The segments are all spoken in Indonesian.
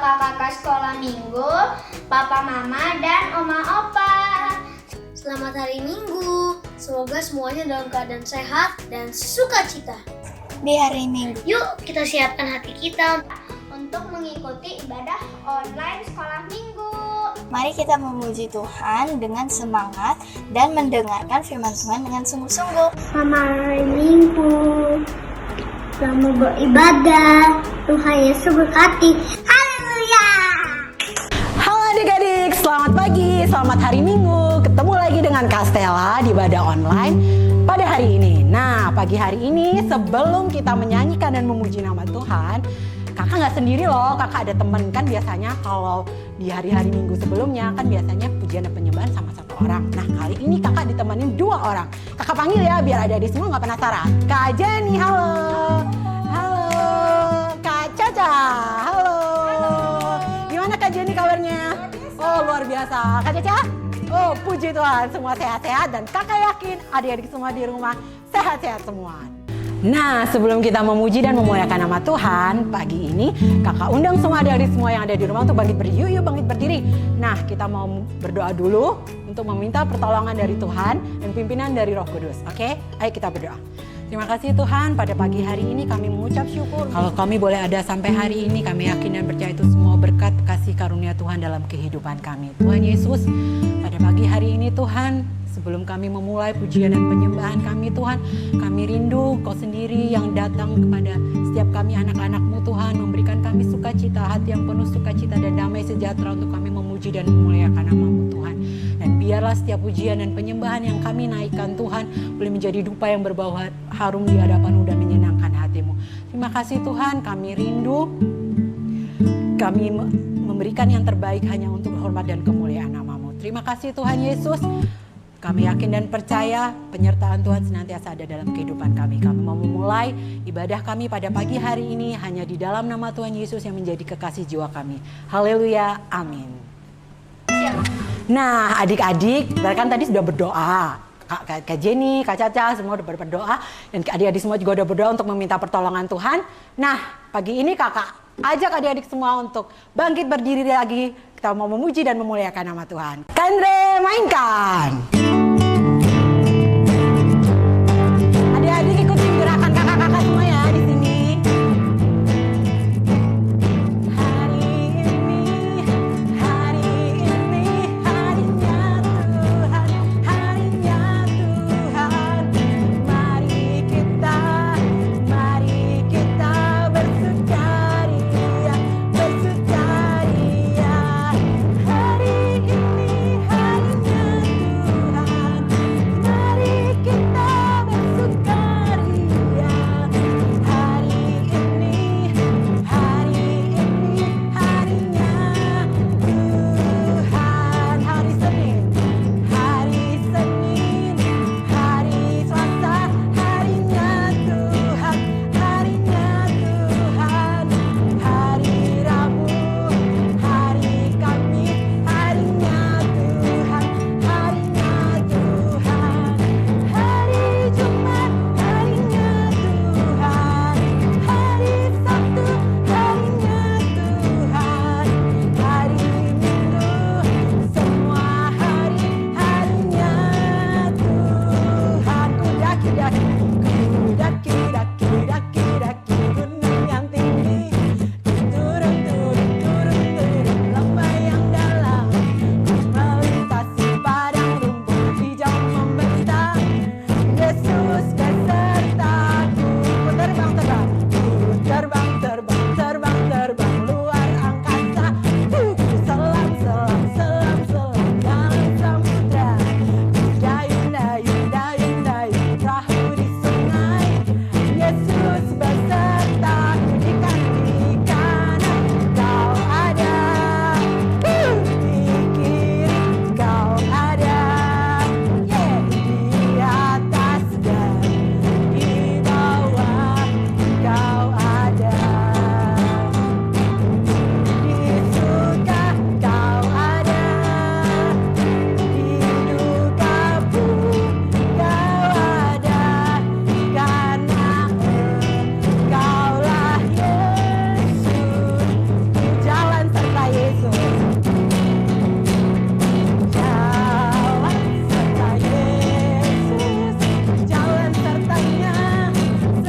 kakak-kakak sekolah minggu, papa mama dan oma opa. Selamat hari Minggu. Semoga semuanya dalam keadaan sehat dan sukacita. Di hari Minggu, Yuk kita siapkan hati kita Untuk mengikuti ibadah online sekolah minggu. mari kita memuji Tuhan dengan semangat dan mendengarkan firman Tuhan dengan sungguh-sungguh. Selamat hari Minggu. Selamat beribadah. Tuhan Yesus berkati. Haleluya. Halo adik-adik, selamat pagi, selamat hari Minggu. Ketemu lagi dengan Kak Stella di ibadah online pada hari ini. Nah, pagi hari ini sebelum kita menyanyikan dan memuji nama Tuhan, kakak nggak sendiri loh, kakak ada temen. Kan biasanya kalau di hari-hari Minggu sebelumnya kan biasanya pujian dan penyembahan sama satu orang. Nah, kali ini kakak ditemenin 2 orang. Kakak panggil ya biar adik-adik semua nggak penasaran. Kak Jenny, halo. Halo. Kak Caca, halo. Gimana Kak Jenny kabarnya? Oh, luar biasa. Kak Caca? Oh, puji Tuhan, semua sehat-sehat dan kakak yakin adik-adik semua di rumah sehat-sehat semua. Nah, sebelum kita memuji dan memuliakan nama Tuhan, pagi ini kakak undang semua adik-adik semua yang ada di rumah untuk bangkit berdiri. Yuk bangkit berdiri. Nah, kita mau berdoa dulu untuk meminta pertolongan dari Tuhan dan pimpinan dari Roh Kudus. Oke? Ayo kita berdoa. Terima kasih Tuhan, pada pagi hari ini kami mengucap syukur. Kalau kami boleh ada sampai hari ini, kami yakin dan percaya itu semua berkat kasih karunia Tuhan dalam kehidupan kami. Tuhan Yesus, pada pagi hari ini Tuhan, sebelum kami memulai pujian dan penyembahan kami Tuhan, kami rindu Kau sendiri yang datang kepada setiap kami anak-anak-Mu Tuhan, memberikan kami sukacita, hati yang penuh sukacita dan damai sejahtera untuk kami memuji dan memuliakan nama-Mu Tuhan. Dan biarlah setiap pujian dan penyembahan yang kami naikkan Tuhan boleh menjadi dupa yang berbau harum di hadapan-Mu dan menyenangkan hati-Mu. Terima kasih Tuhan, kami rindu, kami memberikan yang terbaik hanya untuk hormat dan kemuliaan nama-Mu. Terima kasih Tuhan Yesus. Kami yakin dan percaya penyertaan Tuhan senantiasa ada dalam kehidupan kami. Kami mau memulai ibadah kami pada pagi hari ini hanya di dalam nama Tuhan Yesus yang menjadi kekasih jiwa kami. Haleluya, amin. Nah adik-adik, kan tadi sudah berdoa. Kak Jenny, Kak Caca semua udah berdoa. Dan adik-adik semua juga udah berdoa untuk meminta pertolongan Tuhan. Nah pagi ini kakak ajak adik-adik semua untuk bangkit berdiri lagi. Kita mau memuji dan memuliakan nama Tuhan. Kandre, mainkan. Adik-adik ikutin gerakan kakak-kakak semua ya di sini. Hari ini harinya Tuhan.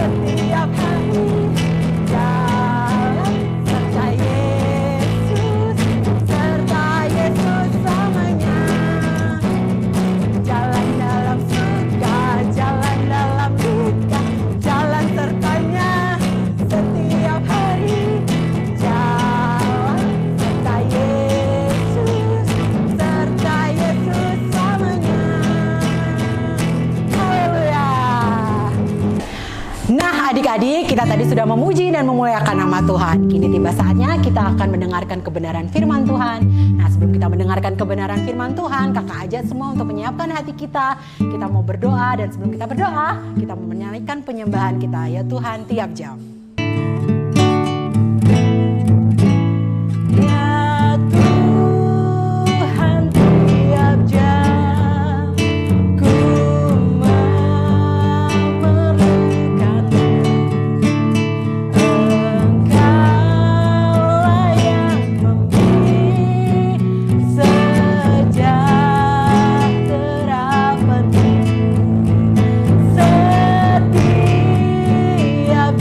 setiap hari. Jalan serta Yesus selamanya. Jalan dalam suka, jalan dalam duka, jalan sertanya setiap hari. Jalan serta Yesus selamanya. Haleluya. Nah adik-adik, kita tadi sudah memuji dan memuliakan nama Tuhan. Kini tiba saatnya kita akan mendengarkan kebenaran firman Tuhan. Nah sebelum kita mendengarkan kebenaran firman Tuhan, kakak ajak semua untuk menyiapkan hati kita. Kita mau berdoa, dan sebelum kita berdoa, kita mau menyanyikan penyembahan kita. Ya Tuhan tiap jam. Ya Tuhan tiap jam ku memerlukanmu. Engkaulah yang memberi sejahtera penuh. Setiap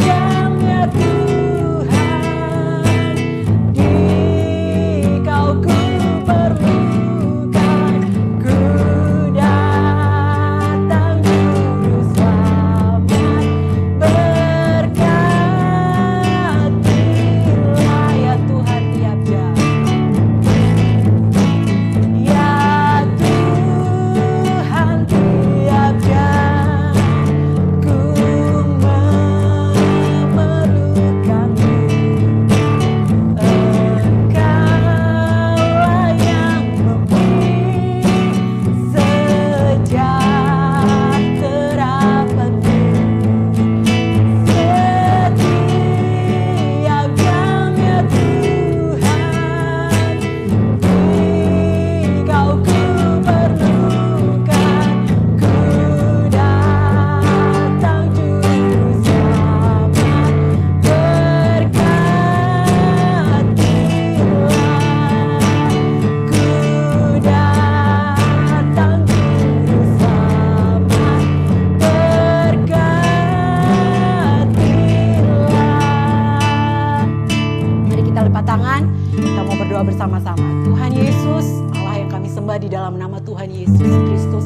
jam ya Tuhan, di Kau ku perlukan. Ku datang juru selamat, berkatilah ya Tuhan tiap jam. Ya Tuhan tiap jam ku memerlukanmu. Engkaulah yang memberi sejahtera penuh. Setiap jam ya Tuhan, di Kau ku perlukan. Ku datang juru selamat, berkatilah. Ku datang juru selamat, berkatilah. Mari kita lipat tangan, kita mau berdoa bersama-sama. Tuhan Yesus, Allah yang kami sembah di dalam nama Tuhan Yesus Kristus,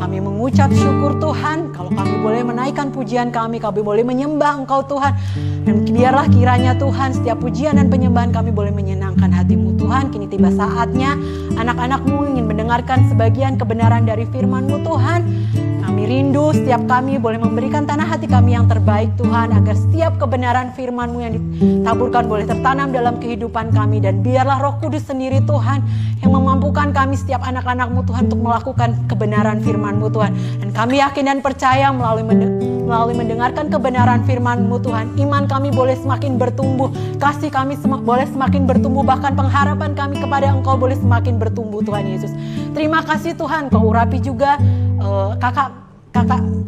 kami mengucap syukur Tuhan, kalau kami boleh menaikkan pujian kami boleh menyembah Engkau Tuhan. Dan biarlah kiranya Tuhan, setiap pujian dan penyembahan kami boleh menyenangkan hati-Mu Tuhan. Kini tiba saatnya anak-anak-Mu ingin mendengarkan sebagian kebenaran dari firman-Mu Tuhan. Kami rindu setiap kami boleh memberikan tanah hati kami yang terbaik Tuhan, agar setiap kebenaran firman-Mu yang ditaburkan boleh tertanam dalam kehidupan kami. Dan biarlah Roh Kudus sendiri Tuhan yang memampukan kami setiap anak-anak-Mu Tuhan untuk melakukan kebenaran firman-Mu Tuhan. Dan kami yakin dan percaya melalui mendengarkan kebenaran firman-Mu Tuhan, iman kami boleh semakin bertumbuh, kasih kami boleh semakin bertumbuh, bahkan pengharapan kami kepada Engkau boleh semakin bertumbuh Tuhan Yesus. Terima kasih Tuhan, Kau urapi juga kakak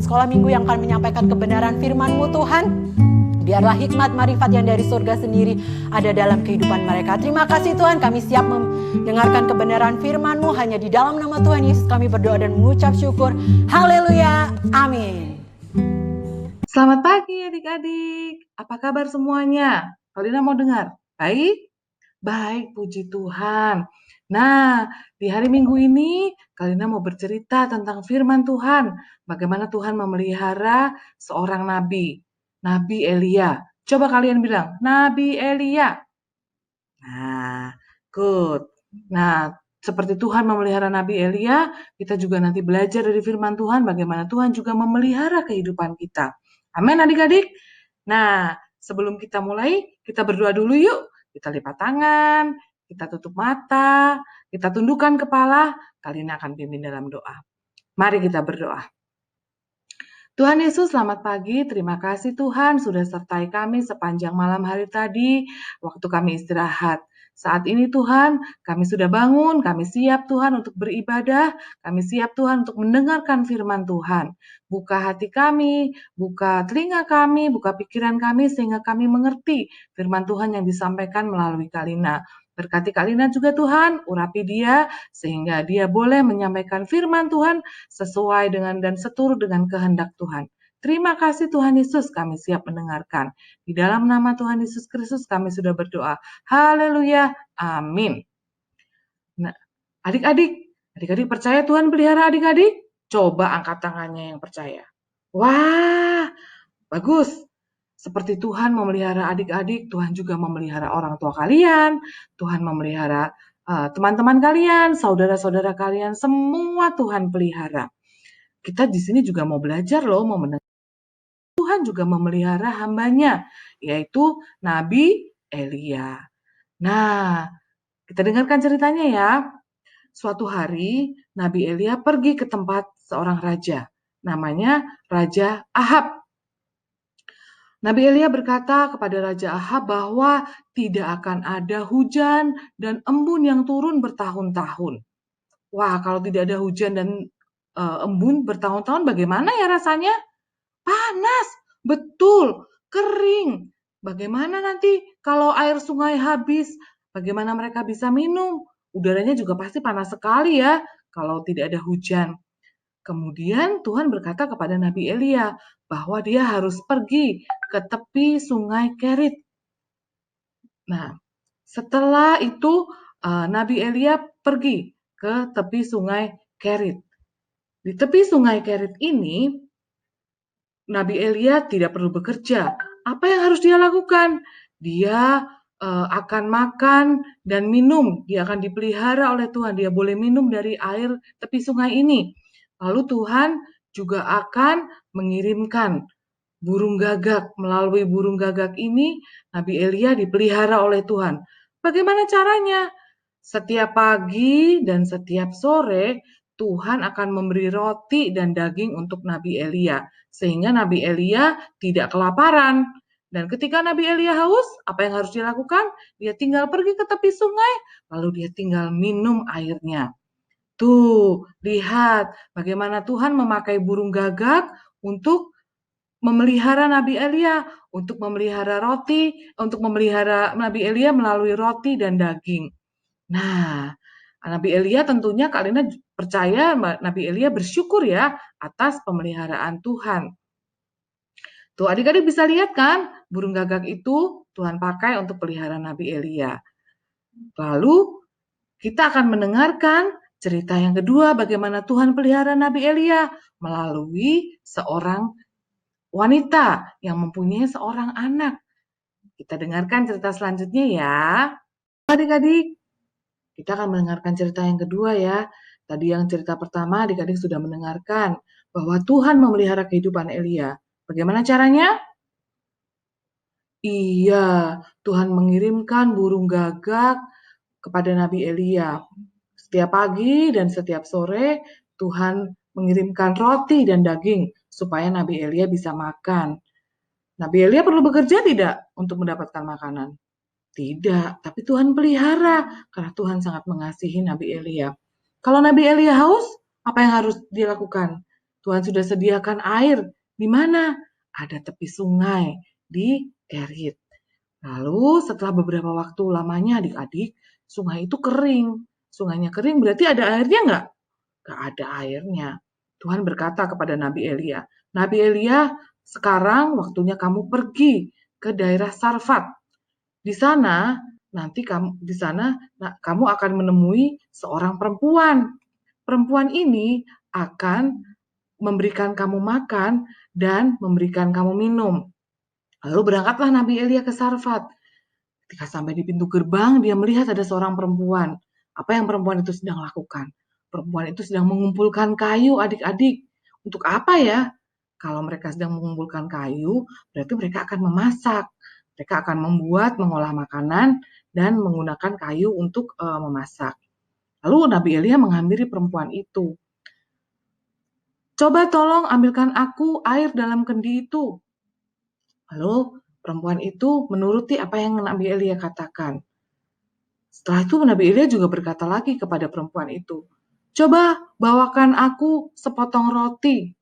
sekolah minggu yang akan menyampaikan kebenaran firman-Mu Tuhan. Biarlah hikmat marifat yang dari surga sendiri ada dalam kehidupan mereka. Terima kasih Tuhan, kami siap mendengarkan kebenaran firman-Mu. Hanya di dalam nama Tuhan Yesus kami berdoa dan mengucap syukur. Haleluya, amin. Selamat pagi adik-adik, apa kabar semuanya? Kalina mau dengar? Baik? Baik, puji Tuhan. Nah, di hari Minggu ini Kalina mau bercerita tentang firman Tuhan. Bagaimana Tuhan memelihara seorang nabi, Nabi Elia. Coba kalian bilang, Nabi Elia. Nah, good. Nah, seperti Tuhan memelihara Nabi Elia, kita juga nanti belajar dari firman Tuhan bagaimana Tuhan juga memelihara kehidupan kita. Amin adik-adik. Nah, sebelum kita mulai, kita berdoa dulu yuk. Kita lipat tangan, kita tutup mata, kita tundukkan kepala, Kalina akan pimpin dalam doa. Mari kita berdoa. Tuhan Yesus, selamat pagi. Terima kasih Tuhan sudah sertai kami sepanjang malam hari tadi, waktu kami istirahat. Saat ini Tuhan, kami sudah bangun, kami siap Tuhan untuk beribadah, kami siap Tuhan untuk mendengarkan firman Tuhan. Buka hati kami, buka telinga kami, buka pikiran kami sehingga kami mengerti firman Tuhan yang disampaikan melalui Kalina. Berkati Kalina juga Tuhan, urapi dia sehingga dia boleh menyampaikan firman Tuhan sesuai dengan dan seturut dengan kehendak Tuhan. Terima kasih Tuhan Yesus, kami siap mendengarkan. Di dalam nama Tuhan Yesus Kristus kami sudah berdoa. Haleluya. Amin. Nah, adik-adik percaya Tuhan pelihara adik-adik? Coba angkat tangannya yang percaya. Wah, bagus. Seperti Tuhan memelihara adik-adik, Tuhan juga memelihara orang tua kalian, Tuhan memelihara teman-teman kalian, saudara-saudara kalian, semua Tuhan pelihara. Kita di sini juga mau belajar loh, mau mendengar. Tuhan juga memelihara hambanya, yaitu Nabi Elia. Nah, kita dengarkan ceritanya ya. Suatu hari, Nabi Elia pergi ke tempat seorang raja, namanya Raja Ahab. Nabi Elia berkata kepada Raja Ahab bahwa tidak akan ada hujan dan embun yang turun bertahun-tahun. Wah, kalau tidak ada hujan dan embun bertahun-tahun bagaimana ya rasanya? Panas, betul, kering. Bagaimana nanti kalau air sungai habis? Bagaimana mereka bisa minum? Udaranya juga pasti panas sekali ya kalau tidak ada hujan. Kemudian Tuhan berkata kepada Nabi Elia bahwa dia harus pergi ke tepi sungai Kerit. Nah, setelah itu Nabi Elia pergi ke tepi sungai Kerit. Di tepi sungai Kerit ini, Nabi Elia tidak perlu bekerja. Apa yang harus dia lakukan? Dia akan makan dan minum. Dia akan dipelihara oleh Tuhan. Dia boleh minum dari air tepi sungai ini. Lalu Tuhan juga akan mengirimkan burung gagak. Melalui burung gagak ini, Nabi Elia dipelihara oleh Tuhan. Bagaimana caranya? Setiap pagi dan setiap sore, Tuhan akan memberi roti dan daging untuk Nabi Elia. Sehingga Nabi Elia tidak kelaparan. Dan ketika Nabi Elia haus, apa yang harus dilakukan? Dia tinggal pergi ke tepi sungai, lalu dia tinggal minum airnya. Tuh, lihat bagaimana Tuhan memakai burung gagak untuk memelihara Nabi Elia, untuk memelihara Nabi Elia melalui roti dan daging. Nah, Nabi Elia tentunya Kak Lina percaya Nabi Elia bersyukur ya atas pemeliharaan Tuhan. Tuh adik-adik bisa lihat kan, burung gagak itu Tuhan pakai untuk pelihara Nabi Elia. Lalu kita akan mendengarkan cerita yang kedua, bagaimana Tuhan pelihara Nabi Elia melalui seorang wanita yang mempunyai seorang anak. Kita dengarkan cerita selanjutnya ya. Adik-adik, kita akan mendengarkan cerita yang kedua ya. Tadi yang cerita pertama adik-adik sudah mendengarkan bahwa Tuhan memelihara kehidupan Elia. Bagaimana caranya? Iya, Tuhan mengirimkan burung gagak kepada Nabi Elia. Setiap pagi dan setiap sore Tuhan mengirimkan roti dan daging supaya Nabi Elia bisa makan. Nabi Elia perlu bekerja tidak untuk mendapatkan makanan? Tidak, tapi Tuhan pelihara karena Tuhan sangat mengasihi Nabi Elia. Kalau Nabi Elia haus, apa yang harus dilakukan? Tuhan sudah sediakan air. Di mana? Ada tepi sungai di Kerit. Lalu setelah beberapa waktu lamanya adik-adik, sungai itu kering. Sungainya kering berarti ada airnya nggak? Nggak ada airnya. Tuhan berkata kepada Nabi Elia, Nabi Elia, sekarang waktunya kamu pergi ke daerah Sarfat. Di sana kamu akan menemui seorang perempuan. Perempuan ini akan memberikan kamu makan dan memberikan kamu minum. Lalu berangkatlah Nabi Elia ke Sarfat. Ketika sampai di pintu gerbang, dia melihat ada seorang perempuan. Apa yang perempuan itu sedang lakukan? Perempuan itu sedang mengumpulkan kayu, adik-adik. Untuk apa ya? Kalau mereka sedang mengumpulkan kayu, berarti mereka akan memasak. Mereka akan mengolah makanan, dan menggunakan kayu untuk memasak. Lalu Nabi Elia menghampiri perempuan itu. Coba tolong ambilkan aku air dalam kendi itu. Lalu perempuan itu menuruti apa yang Nabi Elia katakan. Setelah itu Nabi Elia juga berkata lagi kepada perempuan itu, coba bawakan aku sepotong roti.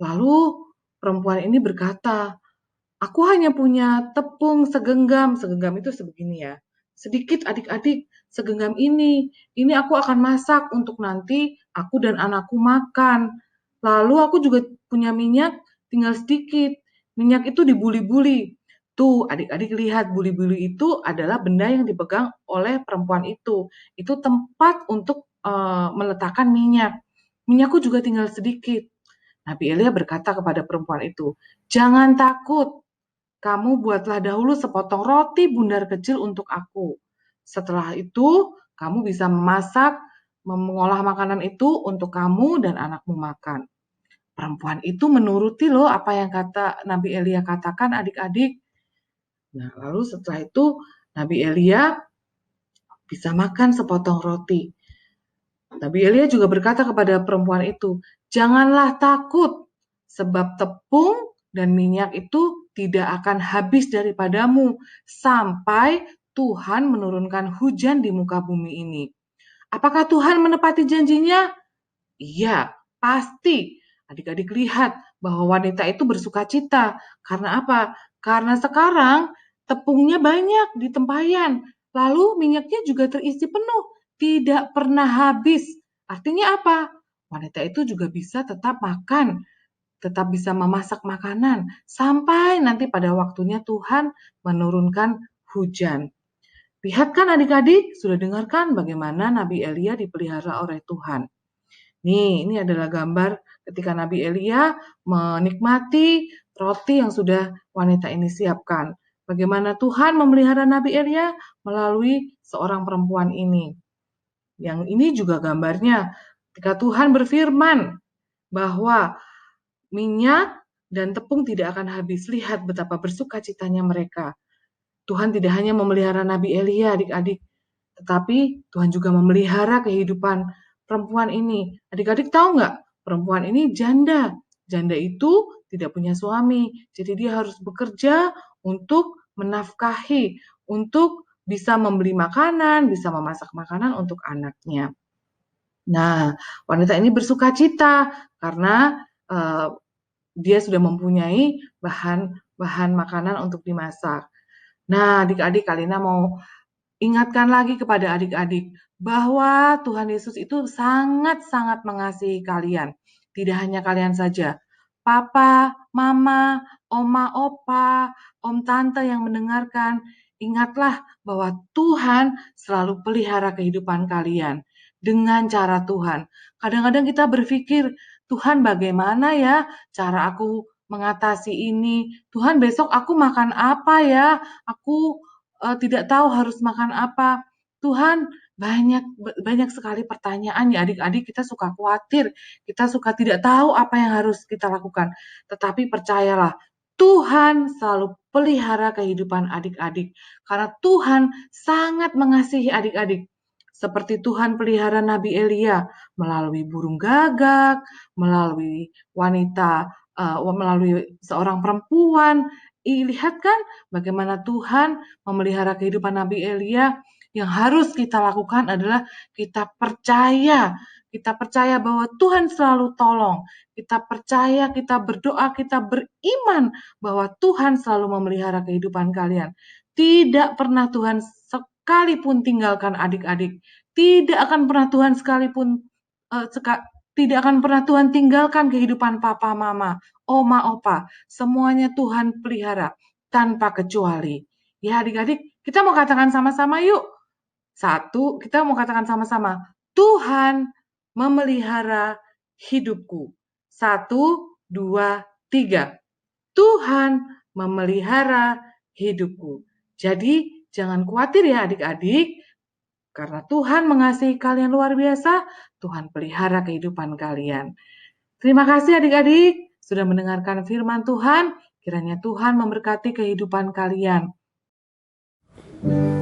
Lalu perempuan ini berkata, aku hanya punya tepung segenggam. Segenggam itu sebegini ya. Sedikit adik-adik, segenggam ini aku akan masak untuk nanti aku dan anakku makan. Lalu aku juga punya minyak tinggal sedikit. Minyak itu dibuli-buli. Tuh, adik-adik lihat, buli-buli itu adalah benda yang dipegang oleh perempuan itu. Itu tempat untuk meletakkan minyak. Minyakku juga tinggal sedikit. Nabi Elia berkata kepada perempuan itu, "Jangan takut, kamu buatlah dahulu sepotong roti bundar kecil untuk aku. Setelah itu, kamu bisa mengolah makanan itu untuk kamu dan anakmu makan." Perempuan itu menuruti loh apa yang kata Nabi Elia katakan, adik-adik. Nah, lalu setelah itu Nabi Elia bisa makan sepotong roti. Nabi Elia juga berkata kepada perempuan itu, "Janganlah takut, sebab tepung dan minyak itu tidak akan habis daripadamu sampai Tuhan menurunkan hujan di muka bumi ini." Apakah Tuhan menepati janjinya? Iya, pasti. Adik-adik lihat bahwa wanita itu bersukacita. Karena apa? Karena sekarang tepungnya banyak di tempayan. Lalu minyaknya juga terisi penuh. Tidak pernah habis. Artinya apa? Wanita itu juga bisa tetap makan. Tetap bisa memasak makanan. Sampai nanti pada waktunya Tuhan menurunkan hujan. Lihat kan adik-adik, sudah dengarkan bagaimana Nabi Elia dipelihara oleh Tuhan. Nih, ini adalah gambar ketika Nabi Elia menikmati roti yang sudah wanita ini siapkan. Bagaimana Tuhan memelihara Nabi Elia melalui seorang perempuan ini. Yang ini juga gambarnya ketika Tuhan berfirman bahwa minyak dan tepung tidak akan habis. Lihat betapa bersukacitanya mereka. Tuhan tidak hanya memelihara Nabi Elia, adik-adik, tetapi Tuhan juga memelihara kehidupan perempuan ini. Adik-adik tahu nggak? Perempuan ini janda. Janda itu tidak punya suami. Jadi dia harus bekerja untuk menafkahi, untuk bisa membeli makanan, bisa memasak makanan untuk anaknya. Nah, wanita ini bersukacita karena dia sudah mempunyai bahan makanan untuk dimasak. Nah, adik-adik, Kalina mau ingatkan lagi kepada adik-adik bahwa Tuhan Yesus itu sangat-sangat mengasihi kalian. Tidak hanya kalian saja. Papa, mama, oma, opa, om, tante yang mendengarkan, ingatlah bahwa Tuhan selalu pelihara kehidupan kalian dengan cara Tuhan. Kadang-kadang kita berpikir, Tuhan bagaimana ya cara aku mengatasi ini? Tuhan besok aku makan apa ya? Aku tidak tahu harus makan apa. Tuhan, banyak sekali pertanyaan ya adik-adik, kita suka khawatir, kita suka tidak tahu apa yang harus kita lakukan. Tetapi percayalah, Tuhan selalu pelihara kehidupan adik-adik karena Tuhan sangat mengasihi adik-adik. Seperti Tuhan pelihara Nabi Elia melalui burung gagak, melalui melalui seorang perempuan. Lihat kan bagaimana Tuhan memelihara kehidupan Nabi Elia. Yang harus kita lakukan adalah kita percaya bahwa Tuhan selalu tolong. Kita percaya, kita berdoa, kita beriman bahwa Tuhan selalu memelihara kehidupan kalian. Tidak pernah Tuhan sekalipun tinggalkan adik-adik. Tidak akan pernah Tuhan tinggalkan kehidupan papa, mama, oma, opa. Semuanya Tuhan pelihara tanpa kecuali. Ya adik-adik, kita mau katakan sama-sama yuk. Kita mau katakan sama-sama. Tuhan memelihara hidupku. 1, 2, 3. Tuhan memelihara hidupku. Jadi jangan khawatir ya adik-adik. Karena Tuhan mengasihi kalian luar biasa, Tuhan pelihara kehidupan kalian. Terima kasih adik-adik sudah mendengarkan firman Tuhan. Kiranya Tuhan memberkati kehidupan kalian. Banyak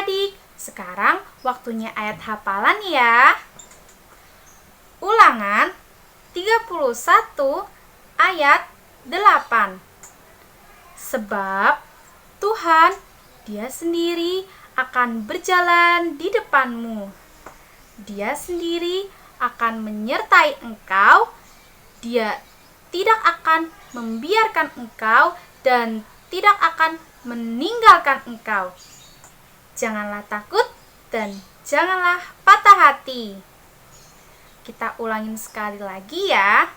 adik-adik, sekarang waktunya ayat hafalan ya. Ulangan 31 ayat 8. Sebab Tuhan, Dia sendiri akan berjalan di depanmu. Dia sendiri akan menyertai engkau. Dia tidak akan membiarkan engkau dan tidak akan meninggalkan engkau. Janganlah takut dan janganlah patah hati. Kita ulangin sekali lagi ya.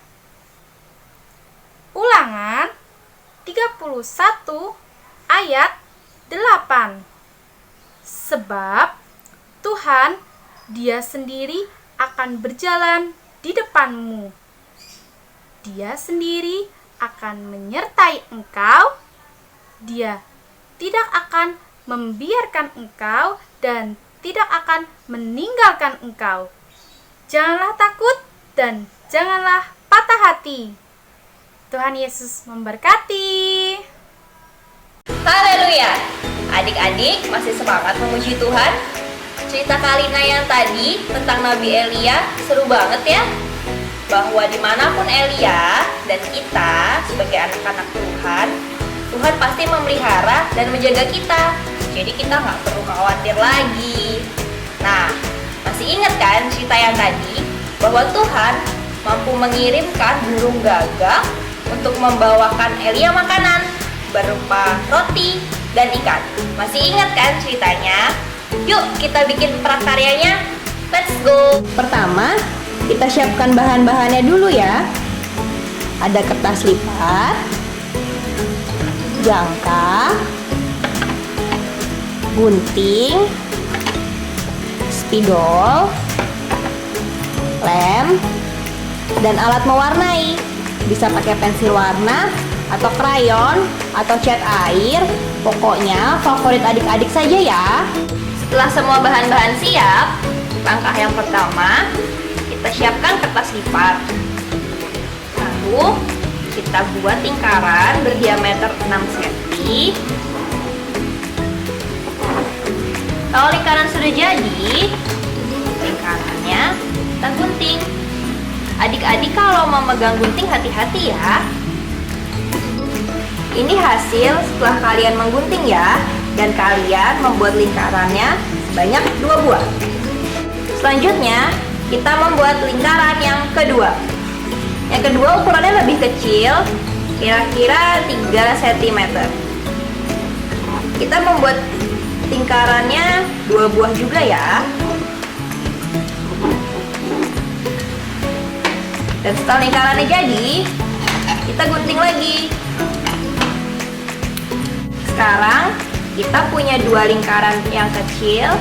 Ulangan 31 ayat 8. Sebab Tuhan, Dia sendiri akan berjalan di depanmu. Dia sendiri akan menyertai engkau. Dia tidak akan membiarkan engkau dan tidak akan meninggalkan engkau. Janganlah takut dan janganlah patah hati. Tuhan Yesus memberkati. Haleluya! Adik-adik masih semangat memuji Tuhan? Cerita Kalina yang tadi tentang Nabi Elia seru banget ya. Bahwa dimanapun Elia dan kita sebagai anak-anak Tuhan, Tuhan pasti memelihara dan menjaga kita. Jadi kita nggak perlu khawatir lagi. Nah, masih ingat kan cerita yang tadi? Bahwa Tuhan mampu mengirimkan burung gagak untuk membawakan Elia makanan berupa roti dan ikan. Masih ingat kan ceritanya? Yuk kita bikin prakaryanya. Let's go! Pertama, kita siapkan bahan-bahannya dulu ya. Ada kertas lipat, jangka, gunting, spidol, lem, dan alat mewarnai. Bisa pakai pensil warna atau krayon atau cat air. Pokoknya favorit adik-adik saja ya. Setelah semua bahan-bahan siap, langkah yang pertama, kita siapkan kertas lipat. Lalu, kita buat lingkaran berdiameter 6 cm. Kalau lingkaran sudah jadi, lingkarannya kita gunting. Adik-adik kalau memegang gunting hati-hati ya. Ini hasil setelah kalian menggunting ya. Dan kalian membuat lingkarannya sebanyak 2 buah. Selanjutnya, kita membuat lingkaran yang kedua. Yang kedua ukurannya lebih kecil, kira-kira 3 cm. Kita membuat lingkarannya 2 buah juga ya. Dan setelah lingkarannya jadi, kita gunting lagi. Sekarang kita punya 2 lingkaran yang kecil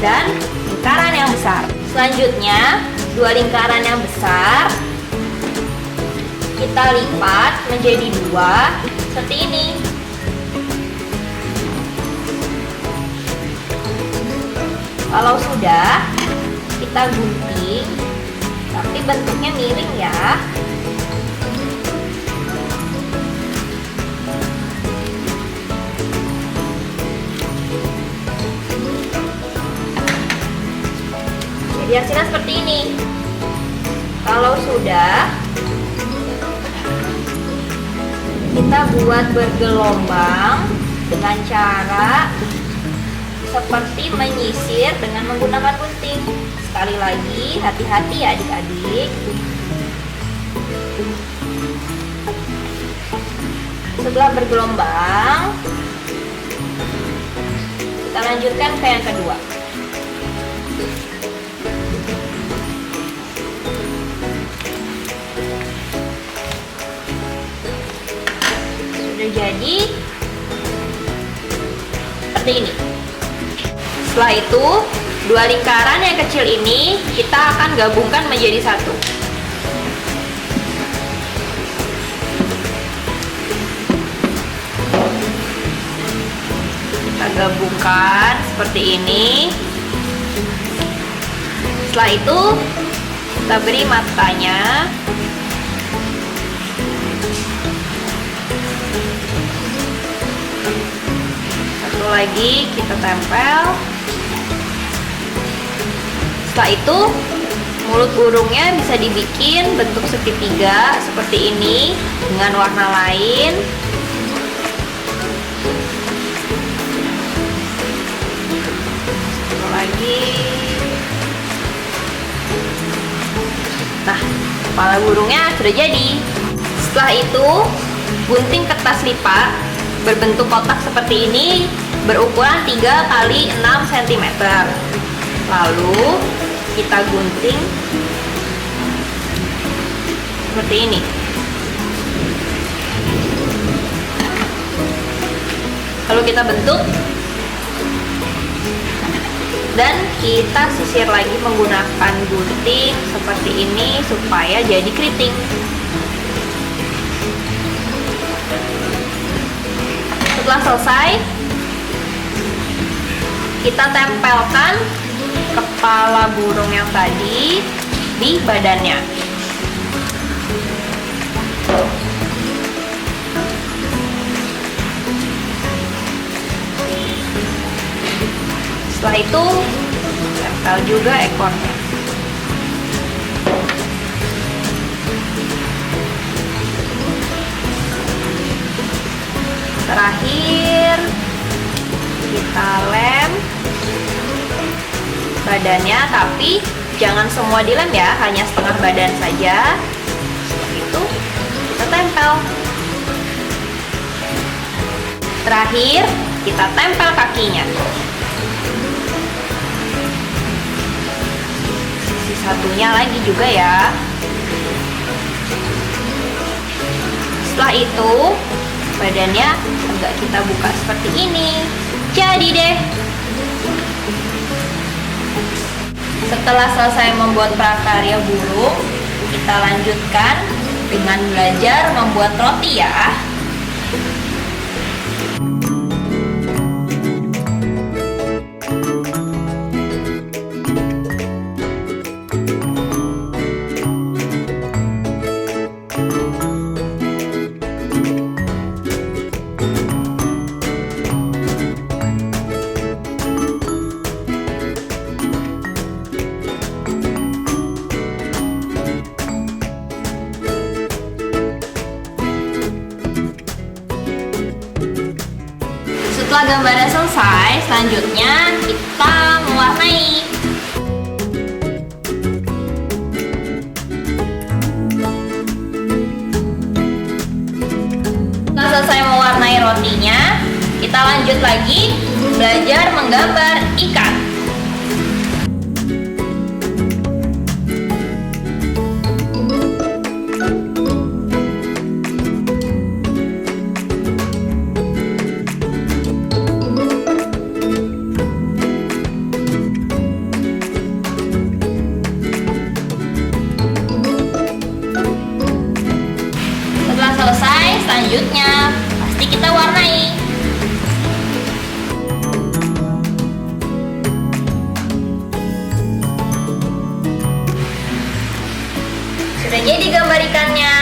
dan lingkaran yang besar. Selanjutnya, 2 lingkaran yang besar kita lipat menjadi 2 seperti ini. Kalau sudah, kita gunting, tapi bentuknya miring ya. Jadi hasilnya seperti ini. Kalau sudah, kita buat bergelombang dengan cara seperti menyisir dengan menggunakan gunting. Sekali lagi, hati-hati ya adik-adik. Setelah bergelombang, kita lanjutkan ke yang kedua. Sudah jadi seperti ini. Setelah itu, 2 lingkaran yang kecil ini kita akan gabungkan menjadi satu. Kita gabungkan seperti ini. Setelah itu, kita beri matanya. Satu lagi kita tempel. Setelah itu mulut burungnya bisa dibikin bentuk segitiga seperti ini dengan warna lain. Satu lagi. Nah, kepala burungnya sudah jadi. Setelah itu, gunting kertas lipat berbentuk kotak seperti ini berukuran 3 x 6 cm. Lalu kita gunting seperti ini. Lalu kita bentuk dan kita sisir lagi menggunakan gunting seperti ini supaya jadi keriting. Setelah selesai, kita tempelkan kepala burung yang tadi di badannya. Setelah itu, tempel juga ekornya. Terakhir, kita lem badannya, tapi jangan semua dilem ya, hanya setengah badan saja. Seperti itu, kita tempel. Terakhir, kita tempel kakinya. Sisi satunya lagi juga ya. Setelah itu, badannya agak kita buka seperti ini. Jadi deh. Setelah selesai membuat prakarya burung, kita lanjutkan dengan belajar membuat roti ya. Setelah gambarnya selesai, selanjutnya kita mewarnai. Setelah selesai mewarnai rotinya, kita lanjut lagi belajar menggambar ikan. Selesai, selanjutnya pasti kita warnai. Sudah jadi gambar ikannya.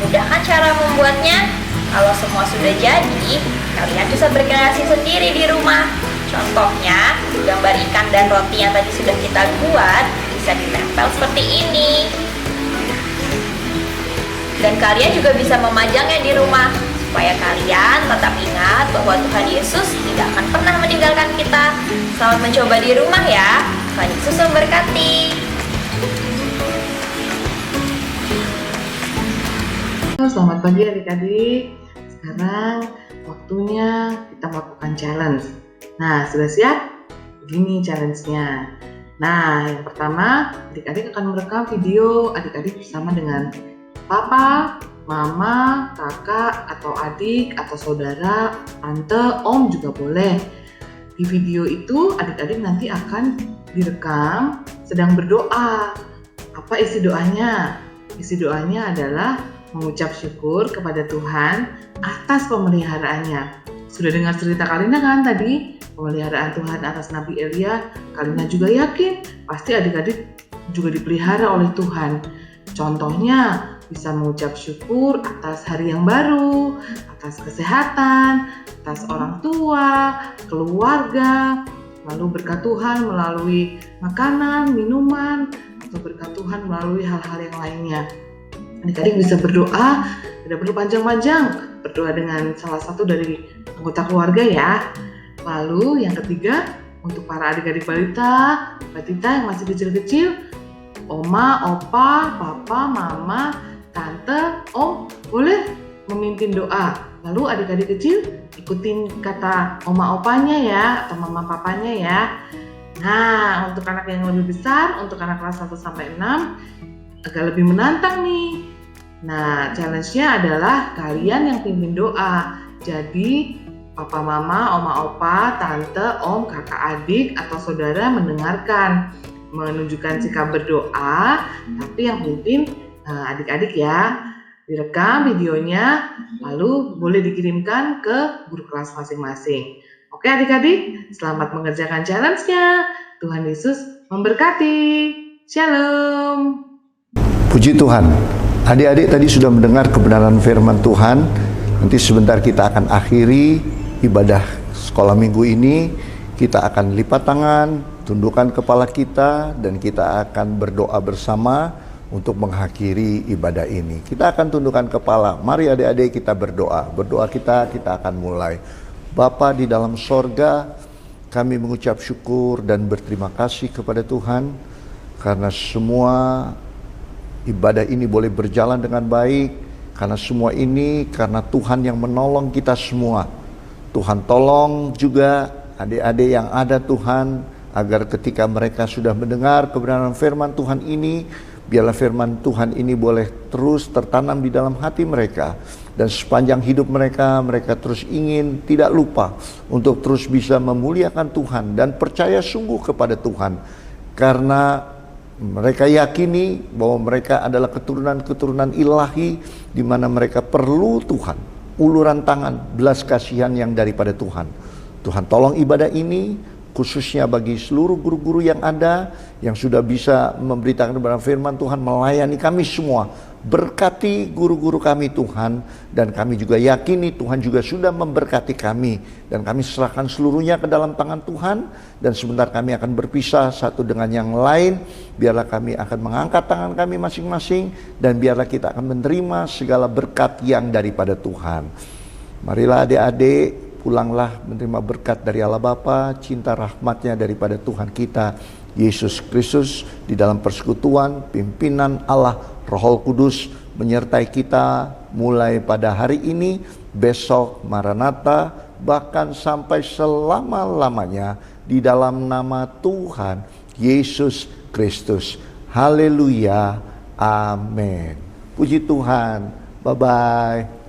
Mudah kan cara membuatnya? Kalau semua sudah jadi, kalian bisa berkreasi sendiri di rumah. Contohnya, gambar ikan dan roti yang tadi sudah kita buat bisa ditempel seperti ini. Dan kalian juga bisa memajangnya di rumah supaya kalian tetap ingat bahwa Tuhan Yesus tidak akan pernah meninggalkan kita. Selamat mencoba di rumah ya. Tuhan Yesus memberkati. Selamat pagi adik-adik. Sekarang waktunya kita melakukan challenge. Nah, sudah siap? Begini challenge-nya. Nah, yang pertama, adik-adik akan merekam video adik-adik bersama dengan papa, mama, kakak, atau adik, atau saudara, tante, om juga boleh. Di video itu adik-adik nanti akan direkam sedang berdoa. Apa isi doanya? Isi doanya adalah mengucap syukur kepada Tuhan atas pemeliharaannya. Sudah dengar cerita Kalina kan tadi? Pemeliharaan Tuhan atas Nabi Elia. Kalina juga yakin pasti adik-adik juga dipelihara oleh Tuhan. Contohnya bisa mengucap syukur atas hari yang baru, atas kesehatan, atas orang tua, keluarga, lalu berkat Tuhan melalui makanan, minuman, atau berkat Tuhan melalui hal-hal yang lainnya. Adik-adik bisa berdoa, tidak perlu panjang-panjang, berdoa dengan salah satu dari anggota keluarga ya. Lalu yang ketiga, untuk para adik-adik balita yang masih kecil-kecil, oma, opa, papa, mama, tante, om, boleh memimpin doa. Lalu adik-adik kecil ikutin kata oma opanya ya, atau mama papanya ya. Nah, untuk anak yang lebih besar, untuk anak kelas 1 sampai 6, agak lebih menantang nih. Nah, challenge-nya adalah kalian yang pimpin doa. Jadi, papa mama, oma opa, tante, om, kakak adik, atau saudara mendengarkan, menunjukkan sikap berdoa, tapi yang pimpin adik-adik ya. Direkam videonya, lalu boleh dikirimkan ke guru kelas masing-masing. Oke adik-adik, selamat mengerjakan challenge-nya. Tuhan Yesus memberkati. Shalom. Puji Tuhan, adik-adik tadi sudah mendengar kebenaran firman Tuhan. Nanti sebentar kita akan akhiri ibadah sekolah minggu ini. Kita akan lipat tangan, tundukkan kepala kita, dan kita akan berdoa bersama untuk mengakhiri ibadah ini. Kita akan tundukkan kepala. Mari adik-adik kita berdoa. Berdoa kita akan mulai. Bapa di dalam sorga, kami mengucap syukur dan berterima kasih kepada Tuhan karena semua ibadah ini boleh berjalan dengan baik, karena semua ini karena Tuhan yang menolong kita semua. Tuhan tolong juga adik-adik yang ada Tuhan, agar ketika mereka sudah mendengar kebenaran firman Tuhan ini, biarlah firman Tuhan ini boleh terus tertanam di dalam hati mereka. Dan sepanjang hidup mereka terus ingin tidak lupa untuk terus bisa memuliakan Tuhan dan percaya sungguh kepada Tuhan. Karena mereka yakini bahwa mereka adalah keturunan-keturunan ilahi, di mana mereka perlu Tuhan, uluran tangan, belas kasihan yang daripada Tuhan. Tuhan tolong ibadah ini, khususnya bagi seluruh guru-guru yang ada, yang sudah bisa memberitakan kebenaran firman Tuhan, melayani kami semua. Berkati guru-guru kami Tuhan, dan kami juga yakini Tuhan juga sudah memberkati kami, dan kami serahkan seluruhnya ke dalam tangan Tuhan. Dan sebentar kami akan berpisah satu dengan yang lain. Biarlah kami akan mengangkat tangan kami masing-masing, dan biarlah kita akan menerima segala berkat yang daripada Tuhan. Marilah adik-adik, pulanglah menerima berkat dari Allah Bapa, cinta rahmatnya daripada Tuhan kita Yesus Kristus, di dalam persekutuan pimpinan Allah Roh Kudus menyertai kita mulai pada hari ini, besok, Maranatha, bahkan sampai selama-lamanya, di dalam nama Tuhan Yesus Kristus. Haleluya, amin. Puji Tuhan, bye-bye.